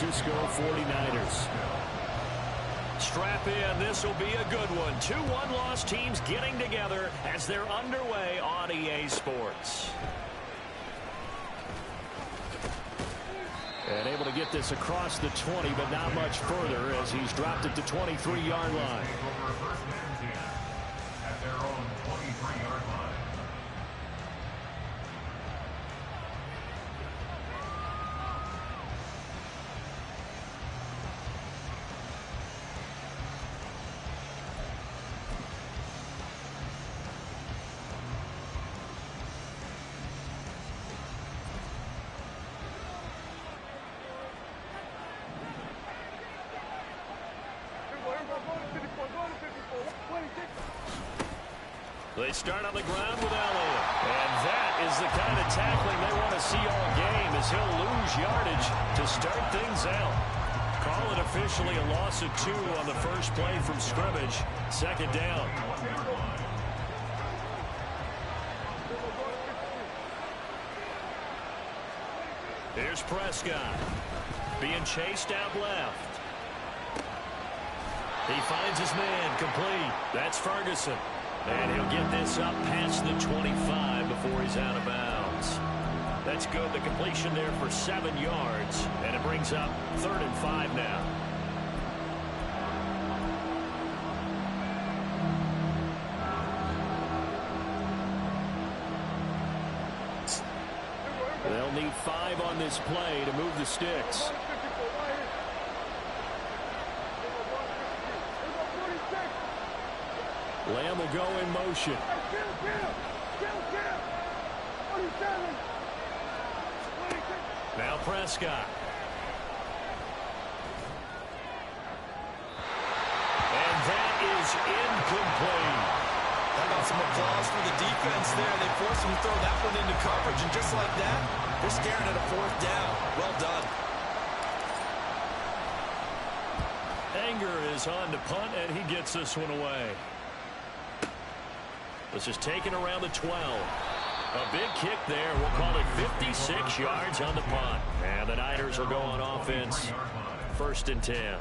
Francisco 49ers. Strap in. This will be a good one. 2 one-loss teams getting together as they're underway on EA Sports. And able to get this across the 20, but not much further as he's dropped it to 23-yard line. At their own 23-yard line. They start on the ground with Elliott. And that is the kind of tackling they want to see all game as he'll lose yardage to start things out. Call it officially a loss of 2 on the first play from scrimmage. Second down. Here's Prescott. Being chased out left. He finds his man complete. That's Ferguson. And he'll get this up past the 25 before he's out of bounds. That's good. The completion there for 7 yards. And it brings up 3rd and 5 now. They'll need 5 on this play to move the sticks. Lamb will go in motion. Now Prescott. And that is incomplete. How about some applause for the defense there? They forced him to throw that one into coverage, and just like that, they're staring at a 4th down. Well done. Anger is on to punt, and he gets this one away. This is taken around the 12. A big kick there. We'll call it 56 yards on the punt. And the Niners will go on offense. 1st and 10.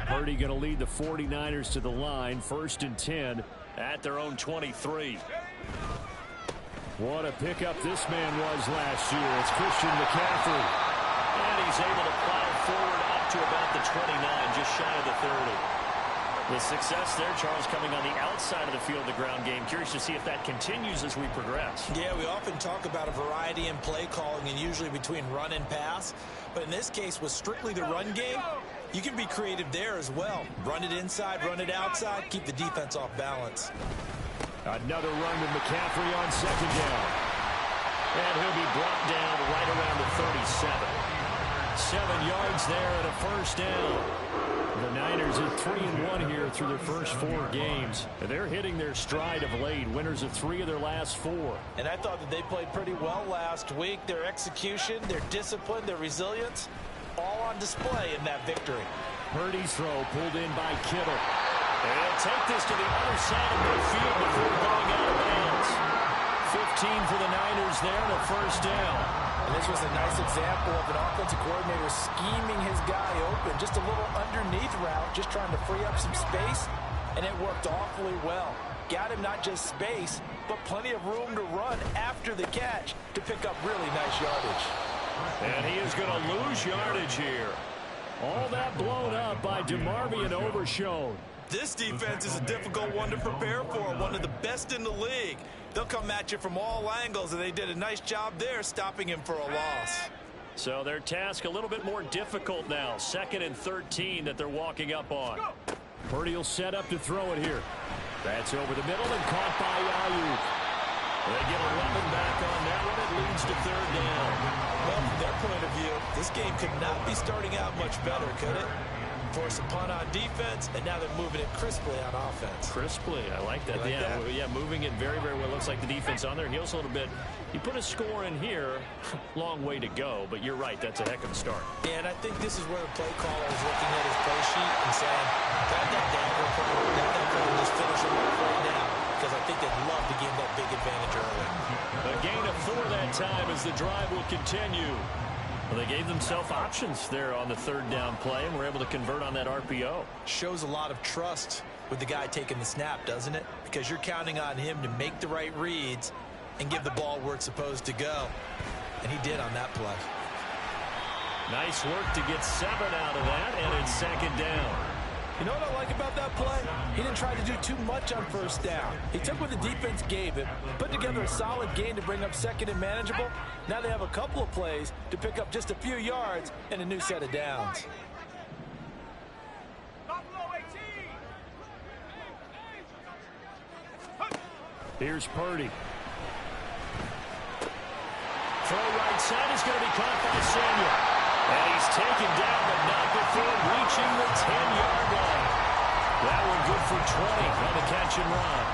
Purdy going to lead the 49ers to the line. 1st and 10 at their own 23. What a pickup this man was last year. It's Christian McCaffrey. And he's able to plow forward up to about the 29, just shy of the 30. The success there, Charles, coming on the outside of the field, the ground game. Curious to see if that continues as we progress. Yeah, we often talk about a variety in play calling and usually between run and pass. But in this case, with strictly the run game, you can be creative there as well. Run it inside, run it outside, keep the defense off balance. Another run with McCaffrey on 2nd down. And he'll be brought down right around the 37. 7 yards there and a 1st down. The Niners are 3-1 here through their first 4 games. And they're hitting their stride of late. Winners of 3 of their last 4. And I thought that they played pretty well last week. Their execution, their discipline, their resilience, all on display in that victory. Purdy's throw pulled in by Kittle. And he'll take this to the other side of midfield before going out of bounds. 15 for the Niners there and a 1st down. And this was a nice example of an offensive coordinator scheming his guy open. Just a little underneath route, just trying to free up some space. And it worked awfully well. Got him not just space, but plenty of room to run after the catch to pick up really nice yardage. And he is going to lose yardage here. All that blown up by DeMarvin and Overshown. This defense is a difficult one to prepare for, one of the best in the league. They'll come at you from all angles, and they did a nice job there stopping him for a loss. So their task a little bit more difficult now. 2nd and 13 that they're walking up on. Purdy will set up to throw it here. That's over the middle and caught by Ayuk. They get 11 back on that one. It leads to 3rd down. Well, from their point of view, this game could not be starting out much better, could it? Force a punt on defense, and now they're moving it crisply on offense. Crisply, I like that. Yeah, moving it very, very well. Looks like the defense on their heels a little bit. You put a score in here, long way to go, but you're right, that's a heck of a start. And I think this is where the play caller is looking at his play sheet and saying, got that dagger play, got that play, just finish him gained that big advantage early. A gain of 4 that time as the drive will continue. Well, they gave themselves options there on the third down play and were able to convert on that RPO. Shows a lot of trust with the guy taking the snap, doesn't it? Because you're counting on him to make the right reads and give the ball where it's supposed to go. And he did on that play. Nice work to get 7 out of that, and it's second down. You know what I like about that play? He didn't try to do too much on first down. He took what the defense gave him, put together a solid gain to bring up second and manageable. Now they have a couple of plays to pick up just a few yards and a new set of downs. Here's Purdy. Throw right side is going to be caught by Samuel. And he's taken down, but not before reaching the 10-yard line. That one good for 20 on the catch and run.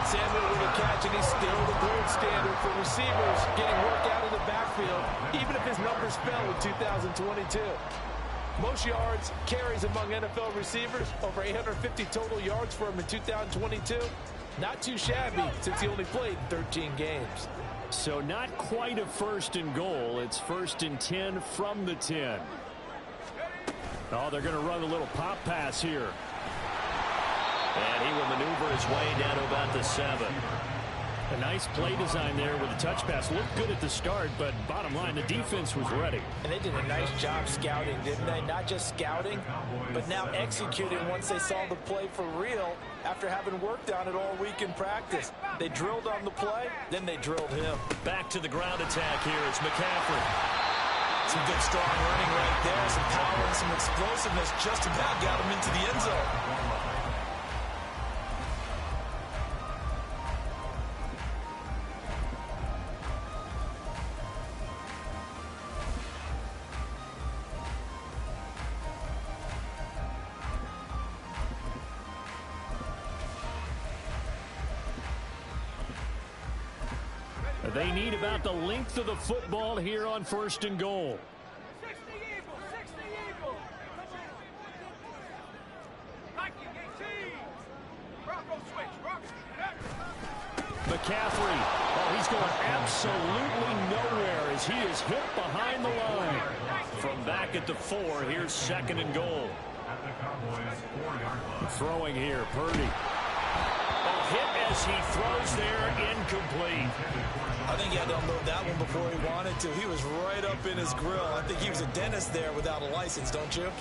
Samuel with a catch, and he's still the gold standard for receivers getting work out of the backfield, even if his numbers fell in 2022. Most yards, carries among NFL receivers, over 850 total yards for him in 2022. Not too shabby since he only played 13 games. So not quite a first and goal. It's first and 10 from the 10. Oh, they're going to run a little pop pass here. And he will maneuver his way down to about the 7. A nice play design there with a touch pass. Looked good at the start, but bottom line, the defense was ready. And they did a nice job scouting, didn't they? Not just scouting, but now executing once they saw the play for real after having worked on it all week in practice. They drilled on the play, then they drilled him. Back to the ground attack here. It's McCaffrey. Some good strong running right there. Some power and some explosiveness. Just about got him into the end zone. They need about the length of the football here on first and goal. McCaffrey, oh, he's going absolutely nowhere as he is hit behind the line. From back at the 4, here's second and goal. Throwing here, Purdy. Oh, hit as he throws there, incomplete. I think he had to unload that one before he wanted to. He was right up in his grill. I think he was a dentist there without a license, don't you?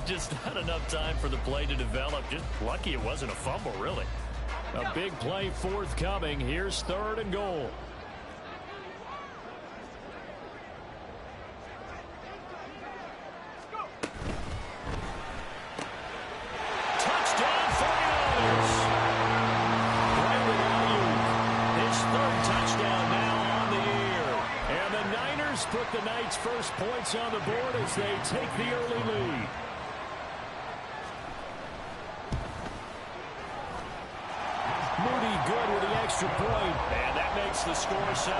Just not enough time for the play to develop. Just lucky it wasn't a fumble, really. A big play forthcoming. Here's third and goal. Touchdown 49ers. Brandon Ayuk, his third touchdown now on the year. And the Niners put the Knights' first points on the board as they take the early lead. Moody good with the extra point, and that makes the score 7-0.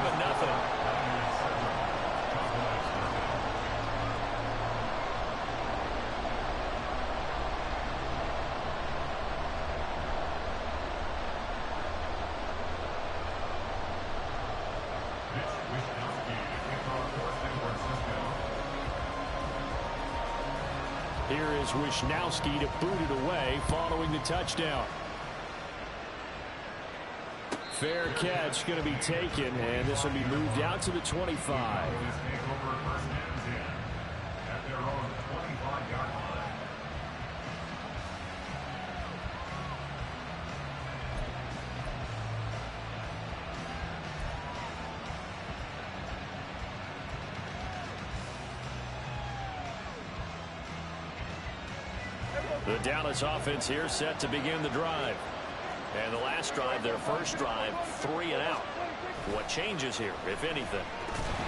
Here is Wisnowski to boot it away following the touchdown. Fair catch going to be taken, and this will be moved out to the 25. The Dallas offense here set to begin the drive. And the last drive, their first drive, 3 and out. What changes here, if anything?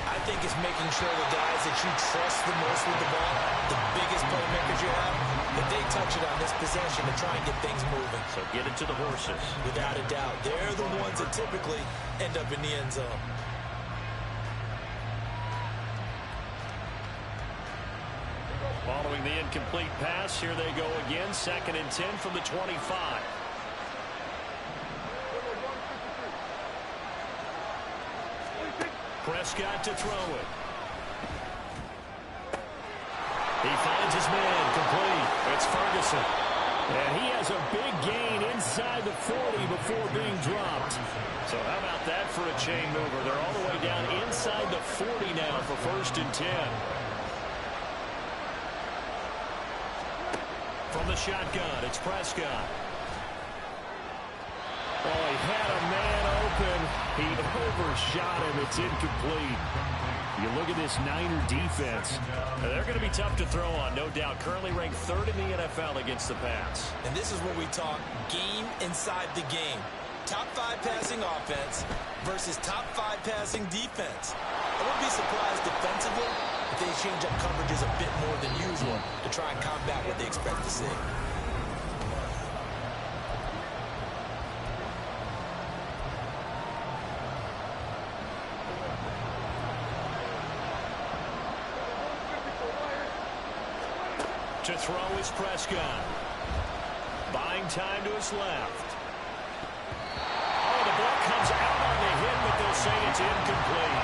I think it's making sure the guys that you trust the most with the ball, the biggest playmakers you have, that they touch it on this possession to try and get things moving. So get it to the horses. Without a doubt. They're the ones that typically end up in the end zone. Following the incomplete pass, here they go again. Second and 10 from the 25. Prescott to throw it. He finds his man complete. It's Ferguson. And he has a big gain inside the 40 before being dropped. So how about that for a chain mover? They're all the way down inside the 40 now for 1st and 10. From the shotgun, it's Prescott. Oh, he had a man open. He overshot him. It's incomplete. You look at this Niner defense. They're going to be tough to throw on, no doubt. Currently ranked 3rd in the NFL against the pass. And this is where we talk game inside the game. Top 5 passing offense versus top 5 passing defense. I wouldn't be surprised defensively if they change up coverages a bit more than usual to try and combat what they expect to see. To throw is Prescott. Buying time to his left. Oh, the ball comes out on the hit, but they'll say it's incomplete.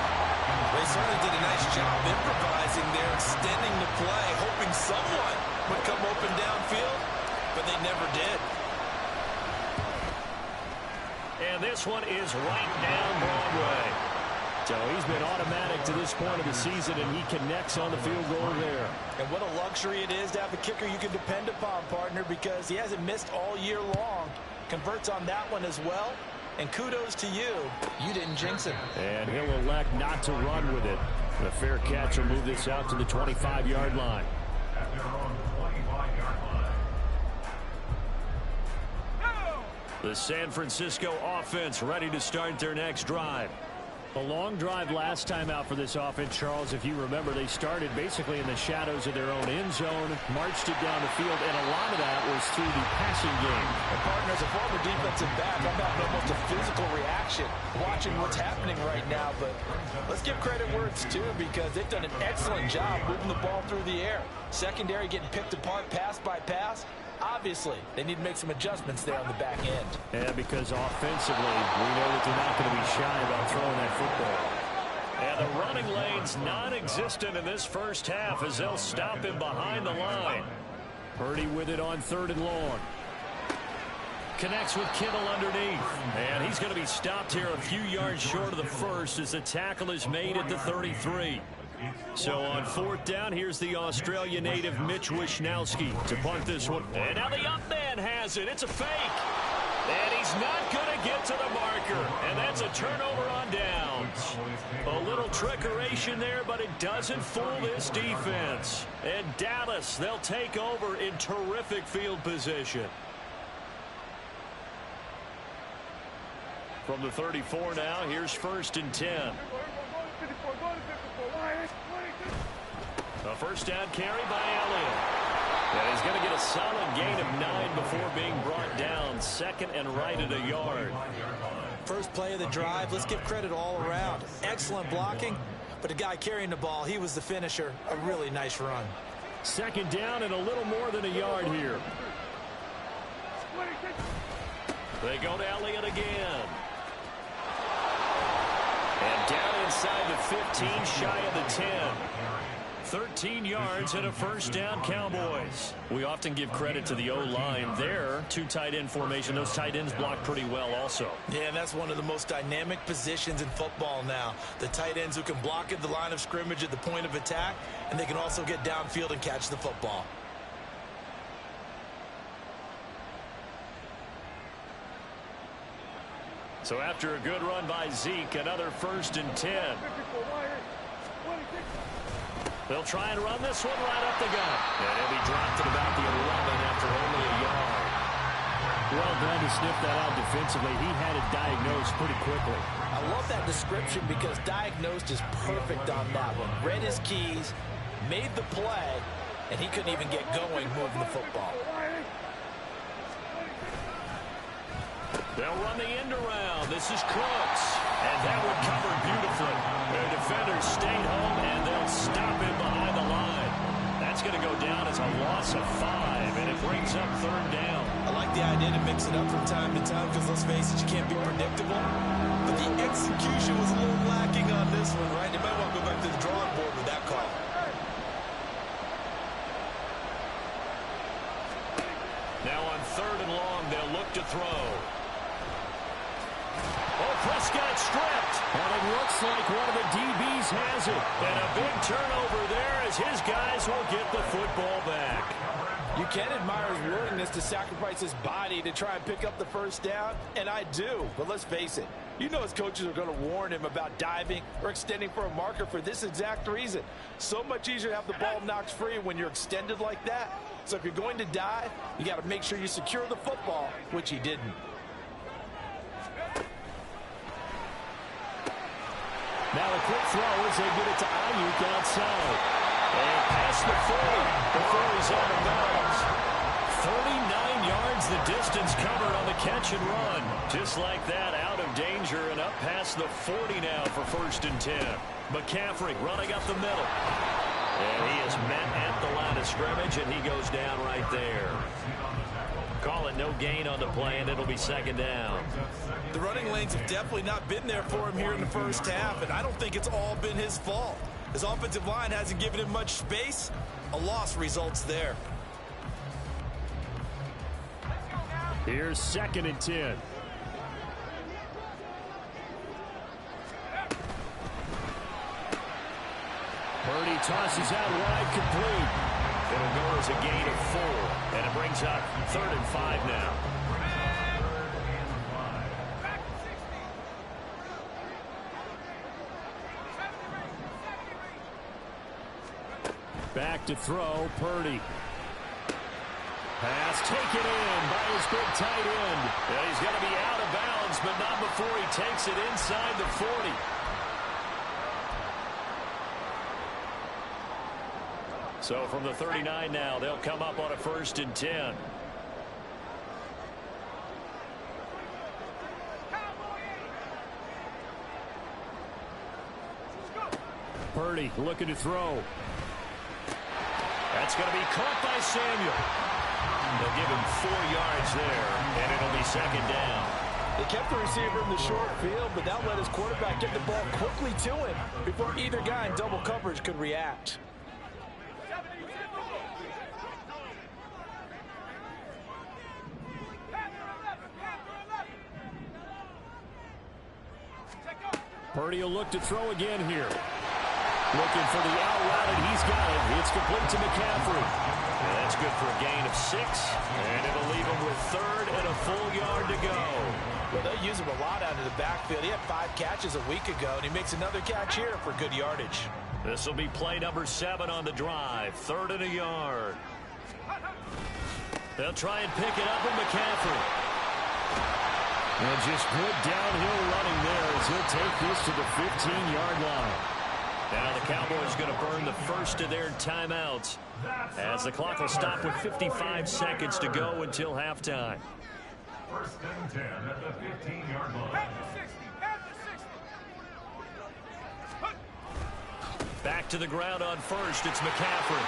They certainly did a nice job improvising there, extending the play, hoping someone would come open downfield, but they never did. And this one is right down Broadway. So he's been automatic to this point of the season, and he connects on the field goal there. And what a luxury it is to have a kicker you can depend upon, partner, because he hasn't missed all year long. Converts on that one as well. And kudos to you. You didn't jinx him. And he'll elect not to run with it. The fair catch will move this out to the 25-yard line. At their own 25-yard line. The San Francisco offense ready to start their next drive. A long drive last time out for this offense, Charles. If you remember, they started basically in the shadows of their own end zone, marched it down the field, and a lot of that was through the passing game. And partner, as a former defensive back, I'm having almost a physical reaction watching what's happening right now. But let's give credit where it's due, because they've done an excellent job moving the ball through the air. Secondary getting picked apart pass by pass. Obviously, they need to make some adjustments there on the back end. Yeah, because offensively, we know that they're not going to be shy about throwing that football. And the running lane's non-existent in this first half as they'll stop him behind the line. Purdy with it on 3rd and long. Connects with Kittle underneath. And he's going to be stopped here a few yards short of the first as the tackle is made at the 33. So on 4th down, here's the Australia native Mitch Wishnowsky to punt this one. And now the up man has it. It's a fake. And he's not going to get to the marker. And that's a turnover on downs. A little trickeration there, but it doesn't fool this defense. And Dallas, they'll take over in terrific field position. From the 34 now, here's 1st and 10. A first down carry by Elliott. And he's going to get a solid gain of 9 before being brought down. 2nd and right at a yard. First play of the drive, let's give credit all around. Excellent blocking, but the guy carrying the ball, he was the finisher. A really nice run. 2nd down and a little more than a yard here. They go to Elliott again. And down inside the 15, shy of the 10. 13 yards and a first down, Cowboys. We often give credit to the O-line there. 2 tight end formation. Those tight ends block pretty well also. Yeah, and that's one of the most dynamic positions in football now. The tight ends who can block at the line of scrimmage at the point of attack, and they can also get downfield and catch the football. So after a good run by Zeke, another 1st and 10. They'll try and run this one right up the gut. And he'll be dropped at about the 11 after only a yard. Well done to sniff that out defensively. He had it diagnosed pretty quickly. I love that description because diagnosed is perfect on that one. Read his keys, made the play, and he couldn't even get going moving the football. They'll run the end around. This is Cooks. And that one covered beautifully. Their defenders stayed home, and they'll stop him behind the line. That's going to go down as a loss of 5, and it brings up 3rd down. I like the idea to mix it up from time to time because, let's face it, you can't be predictable. But the execution was a little lacking on this one, right? They might want to go back to the drawing board with that call. Now on 3rd and long, they'll look to throw. Oh, Prescott stripped. And it looks like one of the DBs has it. And a big turnover there as his guys will get the football back. You can admire his willingness to sacrifice his body to try and pick up the 1st down, and I do. But let's face it, you know his coaches are going to warn him about diving or extending for a marker for this exact reason. So much easier to have the ball knocked free when you're extended like that. So if you're going to dive, you got to make sure you secure the football, which he didn't. Now a quick throw as they get it to Ayuk outside. And past the 40 before he's out of bounds. 39 yards the distance covered on the catch and run. Just like that, out of danger and up past the 40 now for 1st and 10. McCaffrey running up the middle. And he is met at the line of scrimmage, and he goes down right there. Call it no gain on the play, and it'll be 2nd down. The running lanes have definitely not been there for him here in the 1st half, and I don't think it's all been his fault. His offensive line hasn't given him much space. A loss results there. Here's 2nd and 10. Purdy tosses out wide, complete. It'll go as a gain of 4, and it brings up 3rd and 5 now. Back to throw, Purdy. Pass taken in by his big tight end. And he's going to be out of bounds, but not before he takes it inside the 40. So from the 39 now, they'll come up on a 1st and 10. Purdy looking to throw. That's going to be caught by Samuel. They'll give him 4 yards there, and it'll be 2nd down. They kept the receiver in the short field, but that let his quarterback get the ball quickly to him before either guy in double coverage could react. Purdy will look to throw again here. Looking for the out route, and he's got it. It's complete to McCaffrey. And that's good for a gain of 6, and it'll leave him with 3rd and a full yard to go. Well, they use him a lot out of the backfield. He had 5 catches a week ago, and he makes another catch here for good yardage. This will be play number 7 on the drive. 3rd and a yard. They'll try and pick it up with McCaffrey. And just good downhill running there as he'll take this to the 15-yard line. Now the Cowboys going to burn the first of their timeouts as the clock will stop with 55 seconds to go until halftime. 1st and 10 at the 15-yard line. Back to the ground on 1st. It's McCaffrey.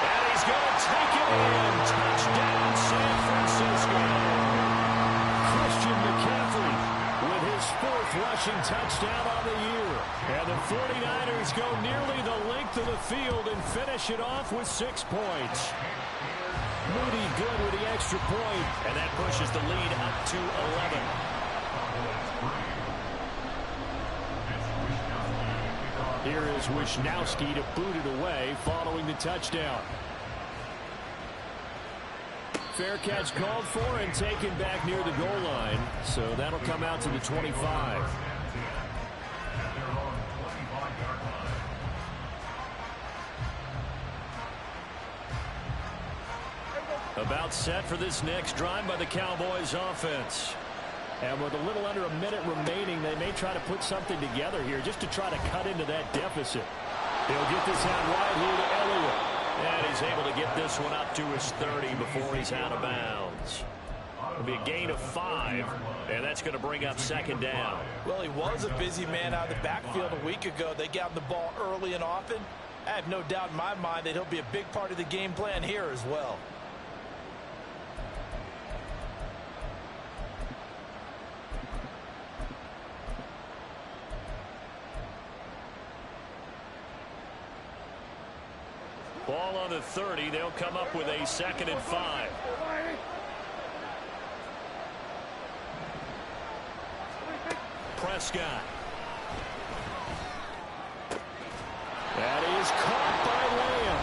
And he's going to take it in. Touchdown, San Francisco. Christian McCaffrey with his 4th rushing touchdown on the year. And the 49ers go nearly the length of the field and finish it off with 6 points. Moody good with the extra point, and that pushes the lead up to 11. Here is Wisnowski to boot it away following the touchdown. Fair catch called for and taken back near the goal line. So that'll come out to the 25. About set for this next drive by the Cowboys offense. And with a little under a minute remaining, they may try to put something together here just to try to cut into that deficit. He'll get this out wide here to Elliott. And he's able to get this one up to his 30 before he's out of bounds. It'll be a gain of 5, and that's going to bring up 2nd down. Well, he was a busy man out of the backfield a week ago. They got him the ball early and often. I have no doubt in my mind that he'll be a big part of the game plan here as well. Ball on the 30. They'll come up with a 2nd and 5. Prescott. That is caught by Lamb.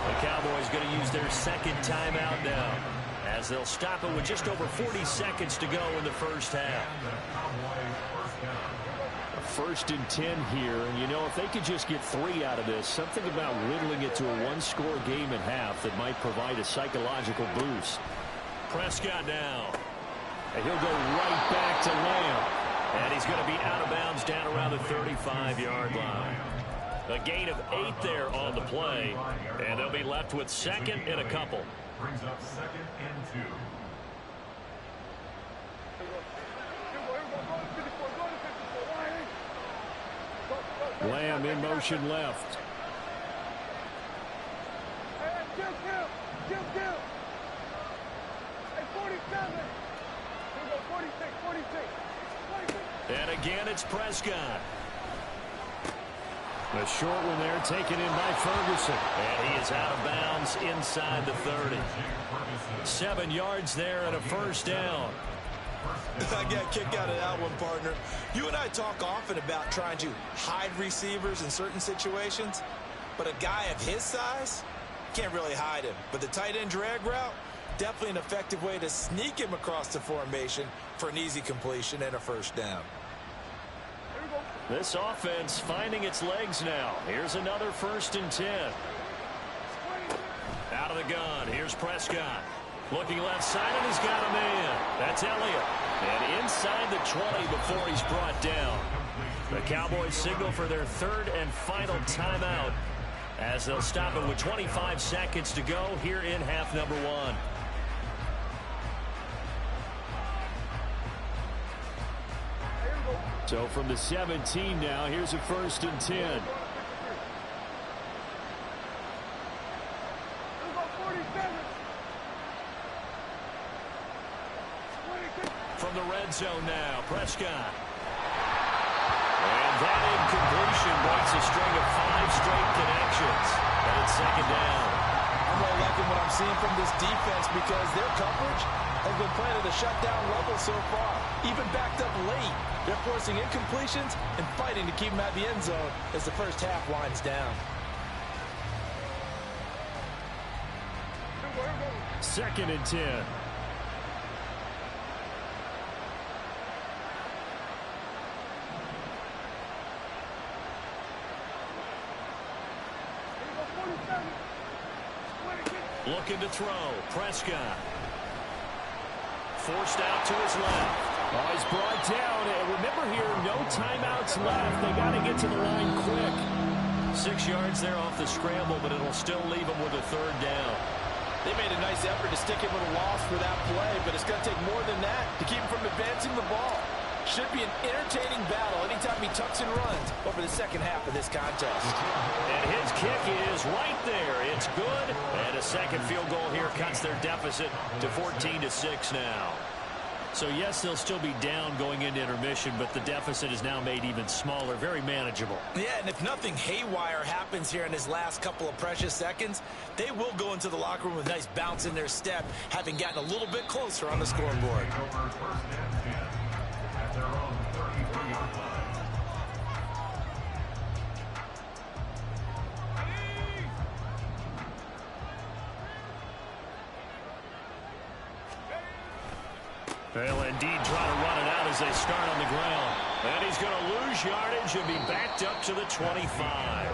The Cowboys going to use their 2nd timeout now, as they'll stop it with just over 40 seconds to go in the first half. A 1st and 10 here, and you know, if they could just get 3 out of this, something about whittling it to a 1-score game at half that might provide a psychological boost. Prescott now, and he'll go right back to Lamb. And he's going to be out of bounds down around the 35-yard line. A gain of 8 there on the play, and they'll be left with 2nd and a couple. Brings up 2nd and 2. Lamb in motion left. And again, it's Prescott. The short one there taken in by Ferguson. And he is out of bounds inside the 30. 7 yards there and a 1st down. I got a kick out of that one, partner. You and I talk often about trying to hide receivers in certain situations, but a guy of his size can't really hide him. But the tight end drag route, definitely an effective way to sneak him across the formation for an easy completion and a 1st down. This offense finding its legs now. Here's another 1st and 10. Out of the gun. Here's Prescott. Looking left side, and he's got a man. That's Elliott. And inside the 20 before he's brought down. The Cowboys signal for their 3rd and final timeout, as they'll stop it with 25 seconds to go here in half number 1. So from the 17 now, here's a 1st and 10. From the red zone now, Prescott. And that incompletion breaks a string of 5 straight connections. And it's 2nd down. I'm really liking what I'm seeing from this defense because their coverage has been playing at a shutdown level so far. Even backed up late, they're forcing incompletions and fighting to keep them at the end zone as the first half winds down. 2nd and 10. Looking to throw. Prescott. Forced out to his left. Oh, he's brought down. And remember here, no timeouts left. They got to get to the line quick. 6 yards there off the scramble, but it'll still leave them with a 3rd down. They made a nice effort to stick him with a loss for that play, but it's going to take more than that to keep him from advancing the ball. Should be an entertaining battle anytime he tucks and runs over the 2nd half of this contest. And his kick is right there. It's good. And a 2nd field goal here cuts their deficit to 14-6 now. So, yes, they'll still be down going into intermission, but the deficit is now made even smaller, very manageable. Yeah, and if nothing haywire happens here in his last couple of precious seconds, they will go into the locker room with a nice bounce in their step, having gotten a little bit closer on the scoreboard. Their own 33-yard line. They'll indeed try to run it out as they start on the ground. And he's going to lose yardage and be backed up to the 25.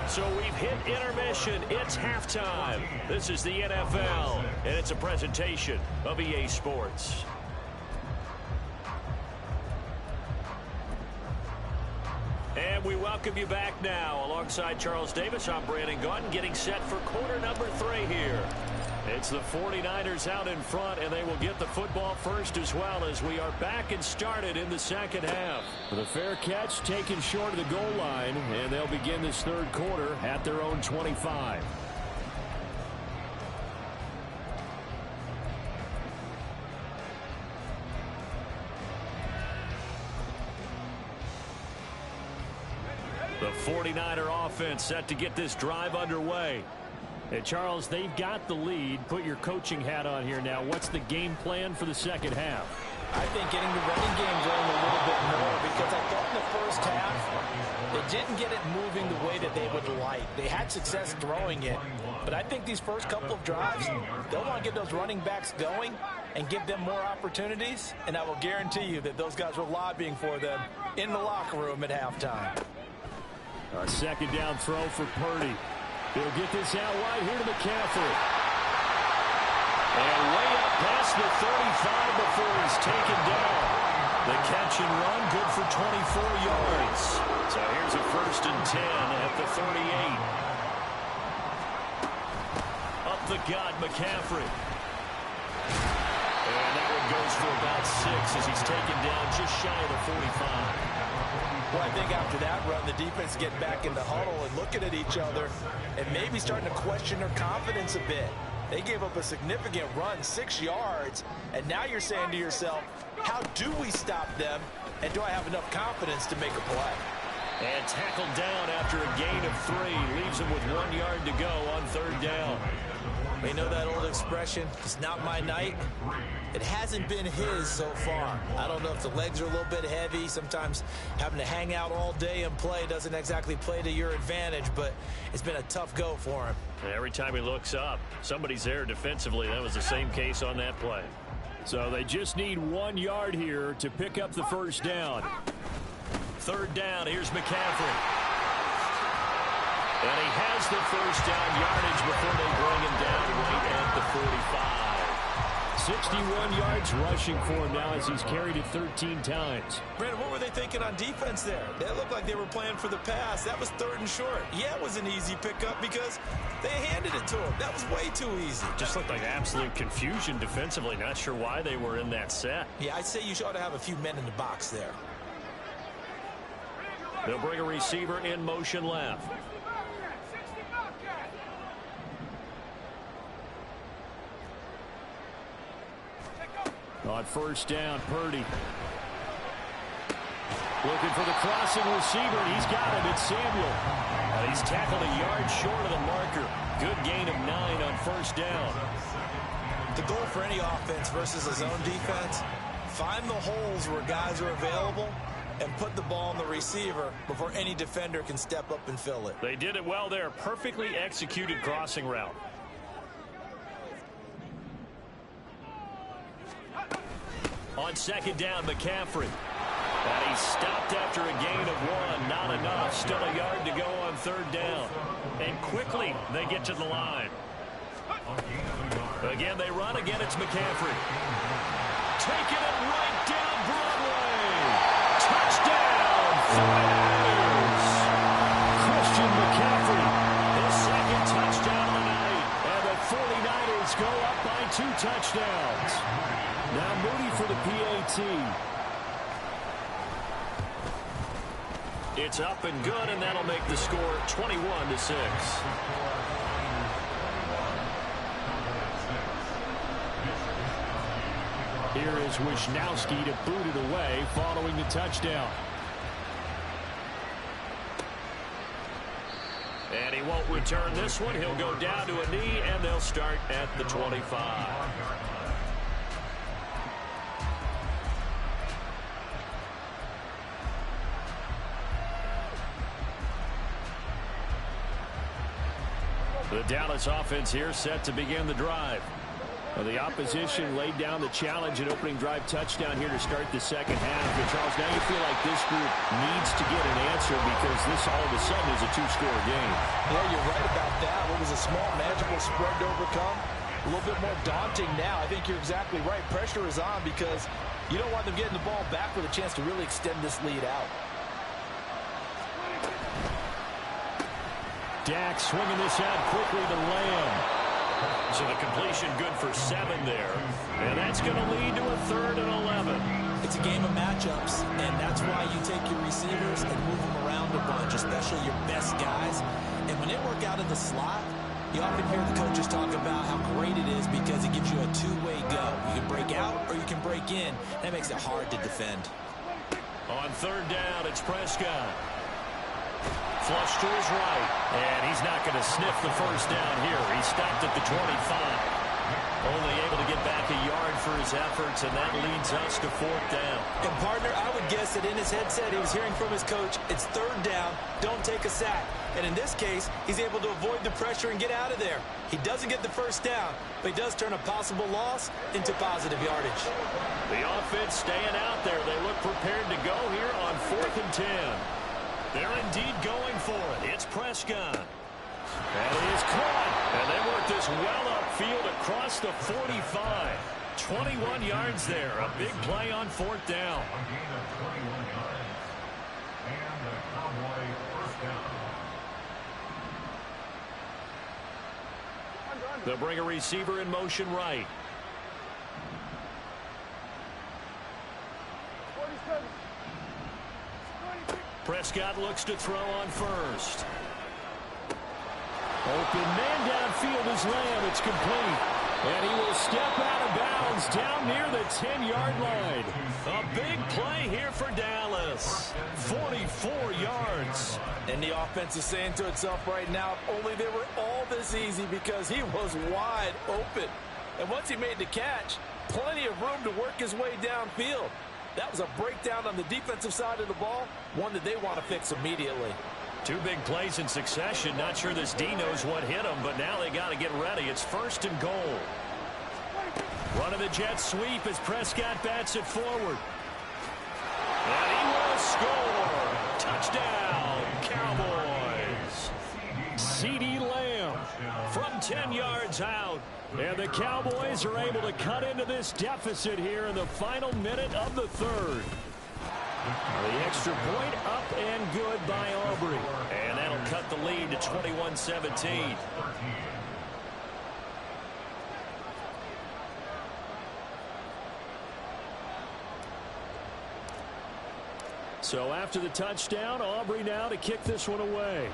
So we've hit intermission. It's halftime. This is the NFL, and it's a presentation of EA Sports. And we welcome you back now. Alongside Charles Davis, I'm Brandon Gaudin, getting set for quarter number 3 here. It's the 49ers out in front, and they will get the football first as well as we are back and started in the second half. The fair catch taken short of the goal line, and they'll begin this third quarter at their own 25. The 49er offense set to get this drive underway. Hey, Charles, they've got the lead. Put your coaching hat on here now. What's the game plan for the second half? I think getting the running game going a little bit more, because I thought in the first half they didn't get it moving the way that they would like. They had success throwing it, but I think these first couple of drives, they'll want to get those running backs going and give them more opportunities, and I will guarantee you that those guys were lobbying for them in the locker room at halftime. A second down throw for Purdy. He'll get this out wide here to McCaffrey. And way up past the 35 before he's taken down. The catch and run, good for 24 yards. So here's a 1st and 10 at the 38. Up the gut, McCaffrey. And that one goes for about 6 as he's taken down just shy of the 45. Well, I think after that run, the defense get back in the huddle and looking at each other and maybe starting to question their confidence a bit. They gave up a significant run, 6 yards, and now you're saying to yourself, how do we stop them, and do I have enough confidence to make a play? And tackled down after a gain of 3. Leaves him with 1 yard to go on 3rd down. They know that old expression, it's not my night. It hasn't been his so far. I don't know if the legs are a little bit heavy. Sometimes having to hang out all day and play doesn't exactly play to your advantage, but it's been a tough go for him. Every time he looks up, somebody's there defensively. That was the same case on that play. So they just need 1 yard here to pick up the first down. 3rd down, here's McCaffrey. And he has the first down yardage before they bring him down right at the 45. 61 yards rushing for him now as he's carried it 13 times. Brandon, what were they thinking on defense there? They looked like they were playing for the pass. That was 3rd and short. Yeah, it was an easy pickup because they handed it to him. That was way too easy. Just looked like absolute confusion defensively. Not sure why they were in that set. Yeah, I'd say you ought to have a few men in the box there. They'll bring a receiver in motion left. On 1st down, Purdy. Looking for the crossing receiver, and he's got him. It's Samuel. He's tackled a yard short of the marker. Good gain of 9 on 1st down. The goal for any offense versus a zone defense, find the holes where guys are available and put the ball on the receiver before any defender can step up and fill it. They did it well there. Perfectly executed crossing route. On 2nd down, McCaffrey. And he stopped after a gain of 1. Not enough. Still a yard to go on 3rd down. And quickly they get to the line. Again, they run. Again, it's McCaffrey. Taking it right down Broadway. Touchdown, 49ers. Christian McCaffrey, his 2nd touchdown of the night. And the 49ers go up by 2 touchdowns. Now Moody for the PAT. It's up and good, and that'll make the score 21-6. Here is Wisnowski to boot it away following the touchdown. And he won't return this one. He'll go down to a knee, and they'll start at the 25. The Dallas offense here set to begin the drive. The opposition laid down the challenge and opening drive touchdown here to start the second half. And Charles, now you feel like this group needs to get an answer because this all of a sudden is a 2-score game. Yeah, you're right about that. What was a small, manageable spread to overcome? A little bit more daunting now. I think you're exactly right. Pressure is on because you don't want them getting the ball back with a chance to really extend this lead out. Dak swinging this out quickly to Lamb. So the completion good for 7 there. And that's going to lead to a 3rd and 11. It's a game of matchups, and that's why you take your receivers and move them around a bunch, especially your best guys. And when they work out of the slot, you often hear the coaches talk about how great it is because it gives you a two-way go. You can break out or you can break in. That makes it hard to defend. On 3rd down, it's Prescott. Flush to his right, and he's not going to sniff the first down here. He stopped at the 25. Only able to get back a yard for his efforts, and that leads us to 4th down. And, partner, I would guess that in his headset he was hearing from his coach, it's 3rd down, don't take a sack. And in this case, he's able to avoid the pressure and get out of there. He doesn't get the first down, but he does turn a possible loss into positive yardage. The offense staying out there. They look prepared to go here on 4th and 10. They're indeed going for it. It's Prescott. That is caught. And they work this well upfield across the 45. 21 yards there. A big play on 4th down. A gain of 21 yards. And the Cowboy first down. They'll bring a receiver in motion right. Prescott looks to throw on 1st. Open man downfield is Lamb. It's complete. And he will step out of bounds down near the 10-yard line. A big play here for Dallas. 44 yards. And the offense is saying to itself right now, if only they were all this easy because he was wide open. And once he made the catch, plenty of room to work his way downfield. That was a breakdown on the defensive side of the ball, one that they want to fix immediately. 2 big plays in succession. Not sure this D knows what hit him, but now they got to get ready. It's 1st and goal. Run of the jet sweep as Prescott bats it forward. And he will score. Touchdown, Cowboys. CeeDee Lamb from 10 yards out. And the Cowboys are able to cut into this deficit here in the final minute of the 3rd. The extra point up and good by Aubrey. And that'll cut the lead to 21-17. So after the touchdown, Aubrey now to kick this one away.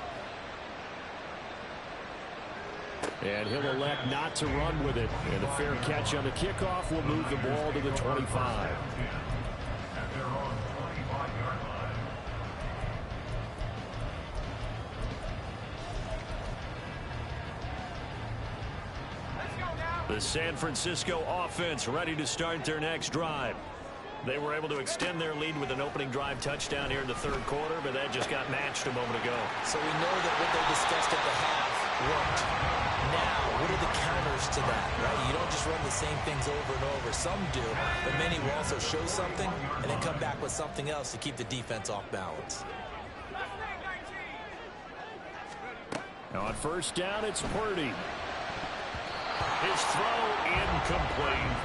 And he'll elect not to run with it. And a fair catch on the kickoff will move the ball to the 25. The San Francisco offense ready to start their next drive. They were able to extend their lead with an opening drive touchdown here in the 3rd quarter, but that just got matched a moment ago. So we know that what they discussed at the half worked. Now, what are the counters to that, right? You don't just run the same things over and over. Some do, but many will also show something and then come back with something else to keep the defense off balance. Now on 1st down, it's Purdy. His throw incomplete.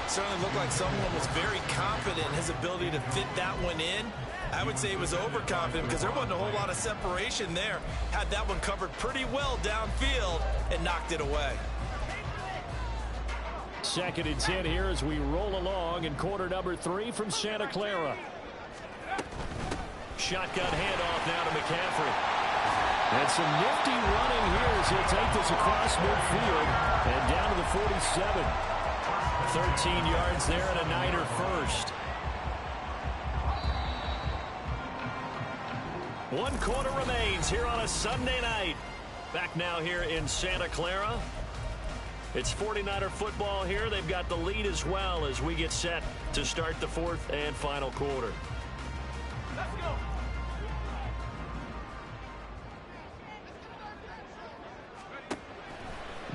Certainly looked like someone was very confident in his ability to fit that one in. I would say he was overconfident because there wasn't a whole lot of separation there. Had that one covered pretty well downfield and knocked it away. 2nd and 10 here as we roll along in quarter number 3 from Santa Clara. Shotgun handoff now to McCaffrey. And some nifty running here as he'll take this across midfield and down to the 47. 13 yards there and a Niner first. 1 quarter remains here on a Sunday night. Back now here in Santa Clara. It's 49er football here. They've got the lead as well as we get set to start the 4th and final quarter. Let's go.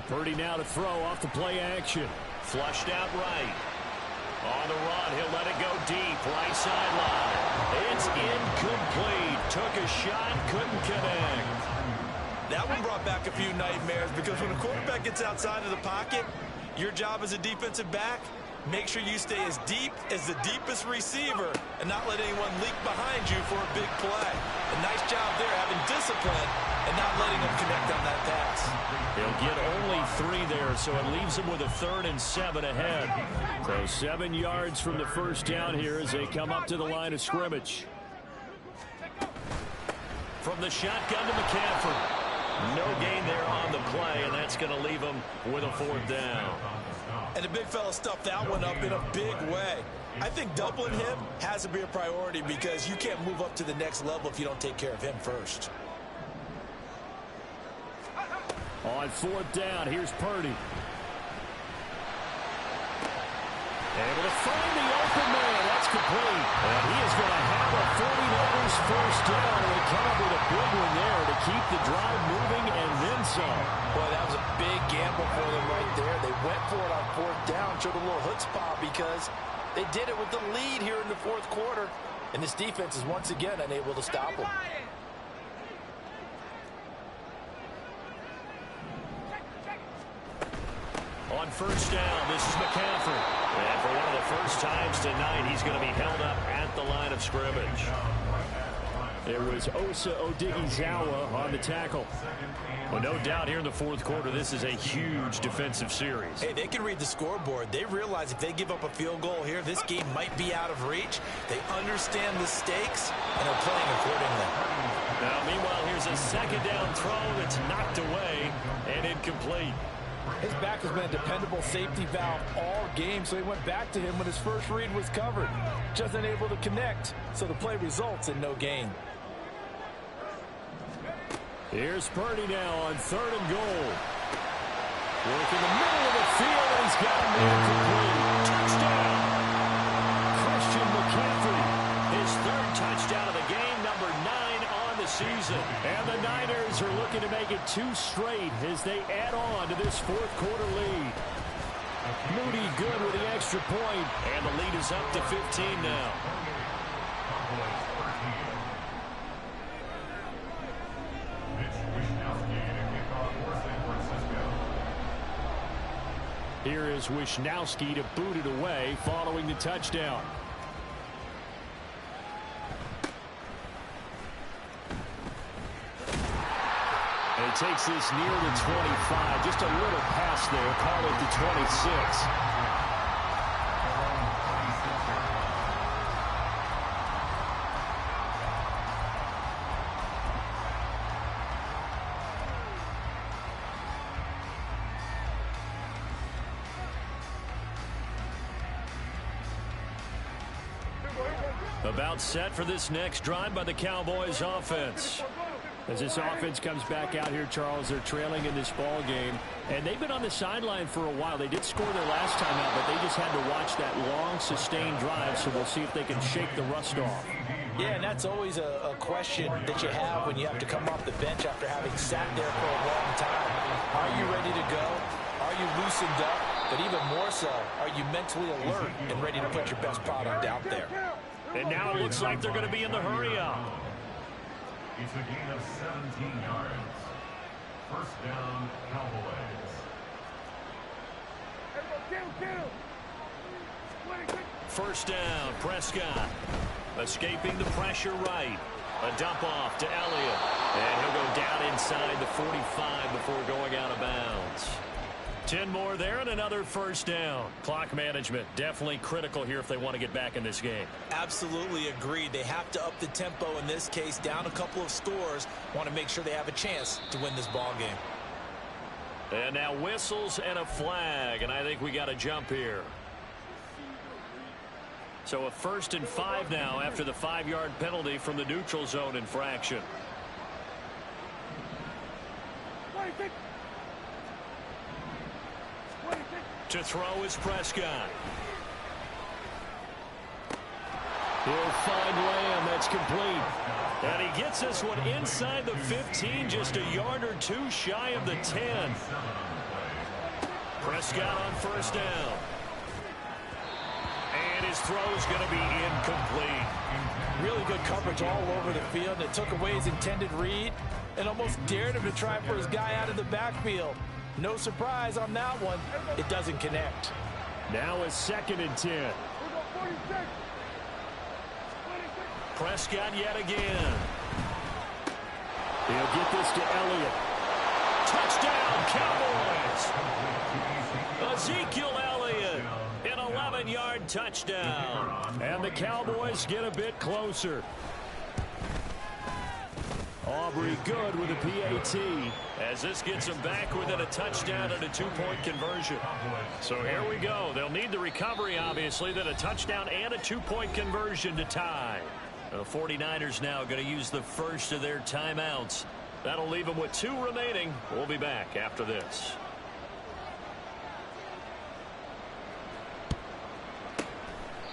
Purdy now to throw off the play action. Flushed out right. On the run, he'll let it go deep. Right sideline. It's incomplete. Took a shot, couldn't connect. That one brought back a few nightmares because when a quarterback gets outside of the pocket, your job as a defensive back make sure you stay as deep as the deepest receiver and not let anyone leak behind you for a big play. A nice job there, having discipline and not letting them connect on that pass. He'll get only 3 there, so it leaves him with a 3rd and 7 ahead. So 7 yards from the first down here as they come up to the line of scrimmage. From the shotgun to McCaffrey. No gain there on the play, and that's going to leave him with a 4th down. And the big fella stuffed that one up in a big way. I think doubling him has to be a priority because you can't move up to the next level if you don't take care of him first. On 4th down, here's Purdy. Able to find the open man. That's complete. And he is going to have a 49ers first down. And they come up with a big one there to keep the drive moving and then some. Boy, that was a big gamble for them right there. They went for it on 4th down, showed a little chutzpah because they did it with the lead here in the 4th quarter. And this defense is once again unable to stop them. On first down, this is McCaffrey. And for one of the first times tonight, he's going to be held up at the line of scrimmage. It was Osa Odighizuwa on the tackle. Well, no doubt here in the 4th quarter, this is a huge defensive series. Hey, they can read the scoreboard. They realize if they give up a field goal here, this game might be out of reach. They understand the stakes, and they're playing accordingly. Now, meanwhile, here's a 2nd down throw that's knocked away and incomplete. His back has been a dependable safety valve all game, so he went back to him when his first read was covered. Just unable to connect, so the play results in no gain. Here's Purdy now on 3rd and goal. Working the middle of the field, and he's got a man complete. Touchdown! Christian McCaffrey, his 3rd touchdown of the game, number 9 on the season. And the Niners are looking to make it 2 straight as they add on to this 4th quarter lead. Moody good with the extra point, and the lead is up to 15 now. Here is Wishnowski to boot it away following the touchdown. And he takes this near the 25. Just a little pass there. Call it the 26. About set for this next drive by the Cowboys offense. As this offense comes back out here, Charles, they're trailing in this ball game, and they've been on the sideline for a while. They did score their last time out, but they just had to watch that long, sustained drive, so we'll see if they can shake the rust off. Yeah, and that's always a question that you have when you have to come off the bench after having sat there for a long time. Are you ready to go? Are you loosened up? But even more so, are you mentally alert and ready to put your best product out there? And now it looks like they're going to be in the hurry-up. It's a gain of 17 yards. First down, Cowboys. First down, Prescott. Escaping the pressure right. A dump off to Elliott. And he'll go down inside the 45 before going out of bounds. 10 more there and another first down. Clock management definitely critical here if they want to get back in this game. Absolutely agreed. They have to up the tempo in this case, down a couple of scores. Want to make sure they have a chance to win this ball game. And now whistles and a flag, and I think we got a jump here. So a 1st and 5 now after the 5-yard penalty from the neutral zone infraction. To throw is Prescott. He'll find Lamb. That's complete. And he gets this one inside the 15, just a yard or 2 shy of the 10. Prescott on first down. And his throw's going to be incomplete. Really good coverage all over the field. And it took away his intended read and almost dared him to try for his guy out of the backfield. No surprise on that one. It doesn't connect. Now a 2nd and 10. Prescott yet again. He'll get this to Elliott. Touchdown, Cowboys! Ezekiel Elliott, an 11-yard touchdown. And the Cowboys get a bit closer. Aubrey good with a PAT as this gets them back within a touchdown and a 2-point conversion. So here we go. They'll need the recovery, obviously, then a touchdown and a 2-point conversion to tie. The 49ers now going to use the first of their timeouts. That'll leave them with 2 remaining. We'll be back after this.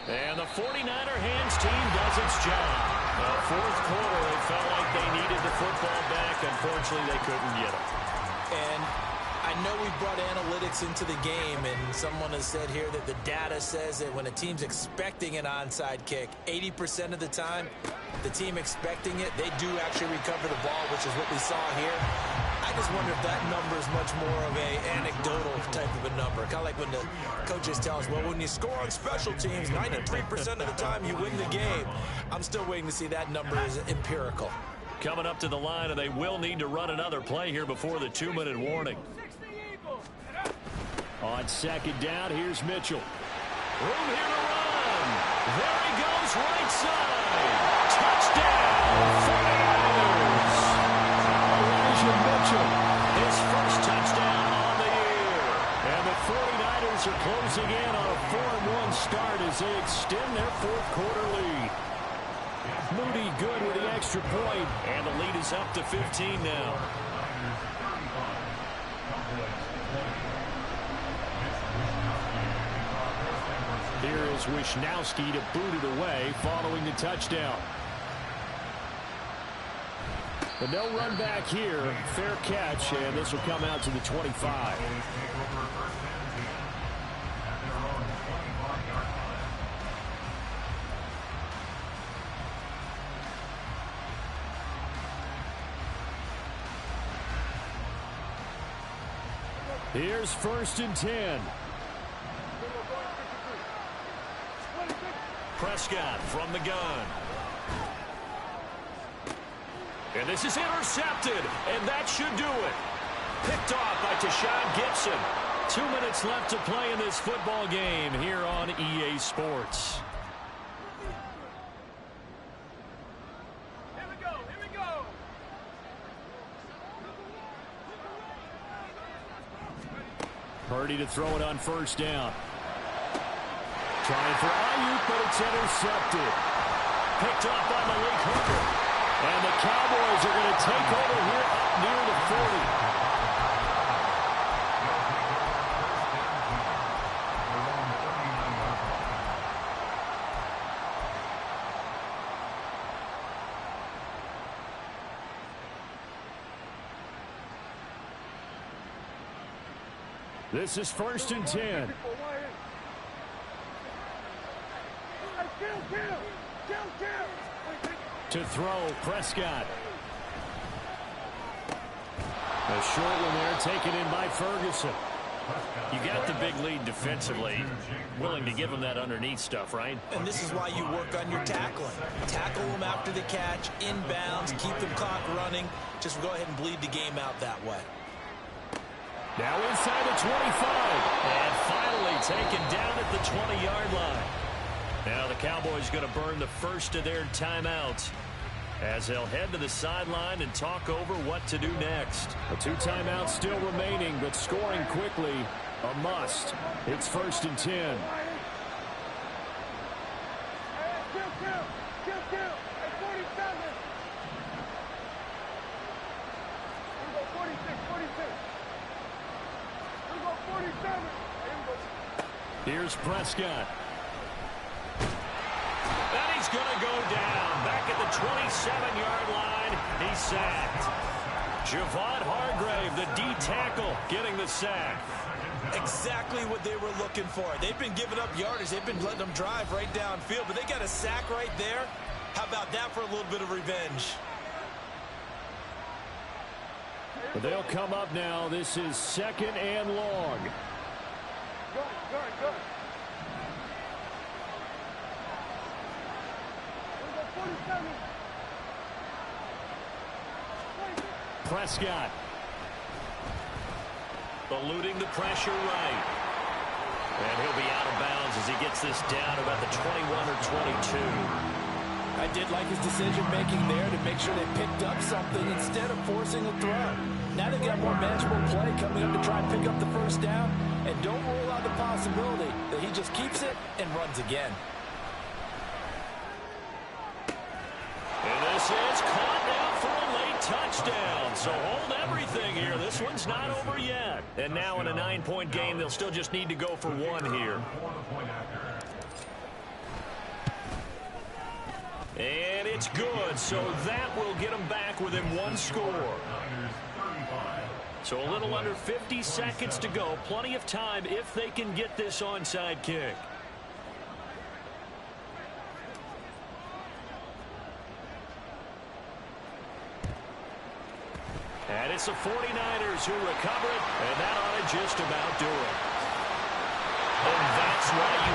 And the 49er hands team does its job. The 4th quarter, they felt like they needed the football back. Unfortunately, they couldn't get it. And I know we brought analytics into the game, and someone has said here that the data says that when a team's expecting an onside kick, 80% of the time, the team expecting it, they do actually recover the ball, which is what we saw here. I just wonder if that number is much more of a anecdotal type of a number. Kind of like when the coaches tell us, well, when you score on special teams, 93% of the time you win the game. I'm still waiting to see that number is empirical. Coming up to the line, and they will need to run another play here before the 2-minute warning. On 2nd down, here's Mitchell. Room here to run. There he goes, right side. Touchdown, 49ers. Elijah Mitchell, his first touchdown on the year. And the 49ers are closing in on a 4-1 start as they extend their 4th quarter lead. Moody good with the extra point, and the lead is up to 15 now. Here is Wisnowski to boot it away following the touchdown. But no run back here. Fair catch, and this will come out to the 25. Here's 1st and 10. Prescott from the gun. And this is intercepted, and that should do it. Picked off by Tashawn Gibson. 2 minutes left to play in this football game here on EA Sports. Here we go, here we go. Purdy to throw it on 1st down. Trying for Ayuk, but it's intercepted. Picked up by Malik Hooker. And the Cowboys are going to take over here near the 40. This is 1st and 10. To throw, Prescott. A short one there, taken in by Ferguson. You got the big lead defensively. Willing to give them that underneath stuff, right? And this is why you work on your tackling. Tackle them after the catch, inbounds, keep the clock running. Just go ahead and bleed the game out that way. Now inside the 25. And finally taken down at the 20-yard line. Now the Cowboys going to burn the first of their timeouts as they'll head to the sideline and talk over what to do next. The 2 timeouts still remaining, but scoring quickly, a must. It's 1st and 10. Here's Prescott. And he's going to go down. Back at the 27-yard line. He's sacked. Javon Hargrave, the D tackle, getting the sack. Exactly what they were looking for. They've been giving up yardage. They've been letting them drive right downfield, but they got a sack right there. How about that for a little bit of revenge? But they'll come up now. This is 2nd and long. Prescott. Eluding the pressure right. And he'll be out of bounds as he gets this down about the 21 or 22. I did like his decision-making there to make sure they picked up something instead of forcing a throw. Now they've got more manageable play coming up to try and pick up the first down, and don't rule out the possibility that he just keeps it and runs again. And this is caught down for a late touchdown. So hold everything here. This one's not over yet. And now in a 9-point game, they'll still just need to go for one here. And it's good. So that will get them back within one score. So a little under 50 seconds to go. Plenty of time if they can get this onside kick. And it's the 49ers who recover it, and that ought to just about do it. And that's why you